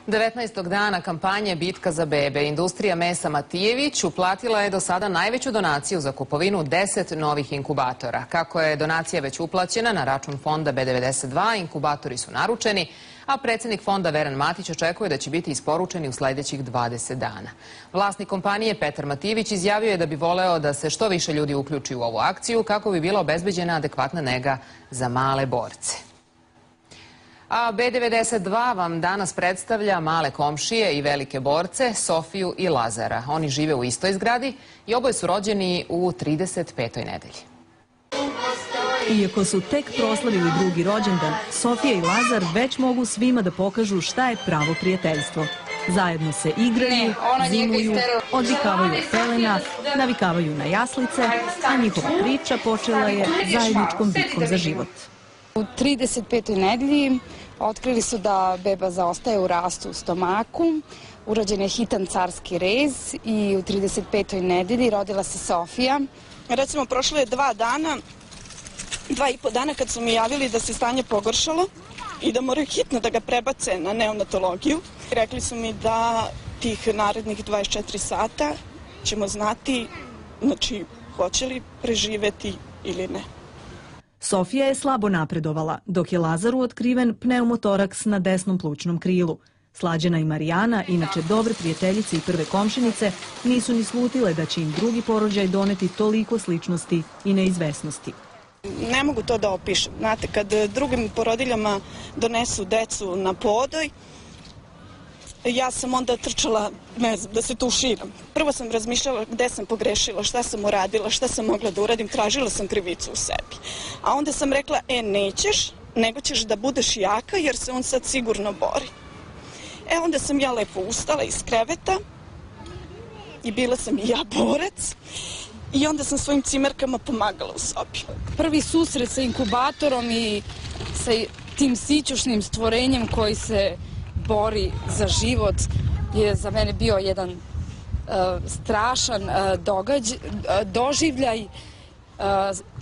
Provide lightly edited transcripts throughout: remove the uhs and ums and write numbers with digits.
19. dana kampanje Bitka za bebe. Industrija mesa Matijević uplatila je do sada najveću donaciju za kupovinu 10 novih inkubatora. Kako je donacija već uplaćena na račun fonda B92, inkubatori su naručeni, a predsjednik fonda Veran Matić očekuje da će biti isporučeni u sljedećih 20 dana. Vlasnik kompanije Petar Matijević izjavio je da bi voleo da se što više ljudi uključi u ovu akciju kako bi bila obezbeđena adekvatna nega za male borce. A B92 vam danas predstavlja male komšije i velike borce, Sofiju i Lazara. Oni žive u istoj zgradi i oboje su rođeni u 35. nedelji. Iako su tek proslavili drugi rođendan, Sofija i Lazar već mogu svima da pokažu šta je pravo prijateljstvo. Zajedno se igraju, zimuju, odvikavaju od pelena, navikavaju na jaslice, a njihova priča počela je zajedničkom bitkom za život. U 35. nedelji otkrili su da beba zaostaje u rastu u stomaku, urađen je hitan carski rez i u 35. nedelji rodila se Sofija. Recimo, prošlo je 2,5 dana kad su mi javili da se stanje pogoršalo i da moraju hitno da ga prebace na neonatologiju. Rekli su mi da tih narednih 24 sata ćemo znati, znači, hoće li preživeti ili ne. Sofija je slabo napredovala, dok je Lazaru otkriven pneumotoraks na desnom plućnom krilu. Slađana i Marijana, inače dobre prijateljice i prve komšinice, nisu ni slutile da će im drugi porođaj doneti toliko sličnosti i neizvesnosti. Ne mogu to da opišem. Znate, kad drugim porodiljama donesu decu na podoj, ja sam onda trčala, ne znam, da se tuširam. Prvo sam razmišljala gde sam pogrešila, šta sam uradila, šta sam mogla da uradim, tražila sam krivicu u sebi. A onda sam rekla, nećeš, nego ćeš da budeš jaka jer se on sad sigurno bori. Onda sam ja lepo ustala iz kreveta i bila sam i ja borac. I onda sam svojim cimerkama pomagala u sobi. Prvi susret sa inkubatorom i sa tim sićušnim stvorenjem koji se bori za život je za mene bio jedan strašan doživljaj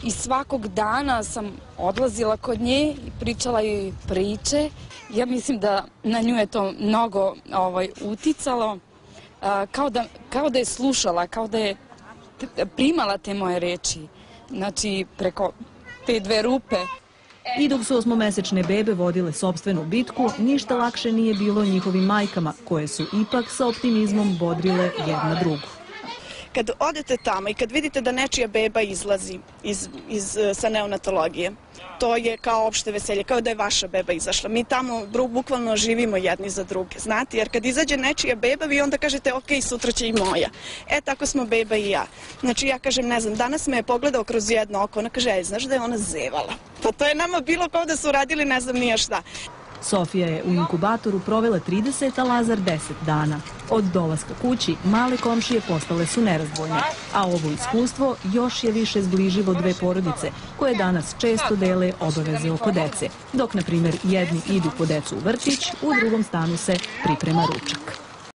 i svakog dana sam odlazila kod nje i pričala joj priče. Ja mislim da na nju je to mnogo uticalo, kao da je slušala, kao da je primala te moje reči, znači preko te dve rupe. I dok su osmomesečne bebe vodile sopstvenu bitku, ništa lakše nije bilo njihovim majkama, koje su ipak sa optimizmom bodrile jedna drugu. Kad odete tamo i kad vidite da nečija beba izlazi sa neonatologije, to je kao opšte veselje, kao da je vaša beba izašla. Mi tamo bukvalno živimo jedni za druge, znate, jer kad izađe nečija beba, vi onda kažete, ok, sutra će i moja. Tako smo beba i ja. Znači, ja kažem, ne znam, danas me je pogledao kroz jedno oko, ona kaže, znaš da je ona zevala. Pa to je nama bilo kao da su radili ne znam nije šta. Sofija je u inkubatoru provela 30, a Lazar 10 dana. Od dolaska kući male komšije postale su nerazdvojne, a ovo iskustvo još je više zbližilo dve porodice koje danas često dele obaveze oko dece. Dok, na primjer, jedni idu po decu u vrtić, u drugom stanu se priprema ručak.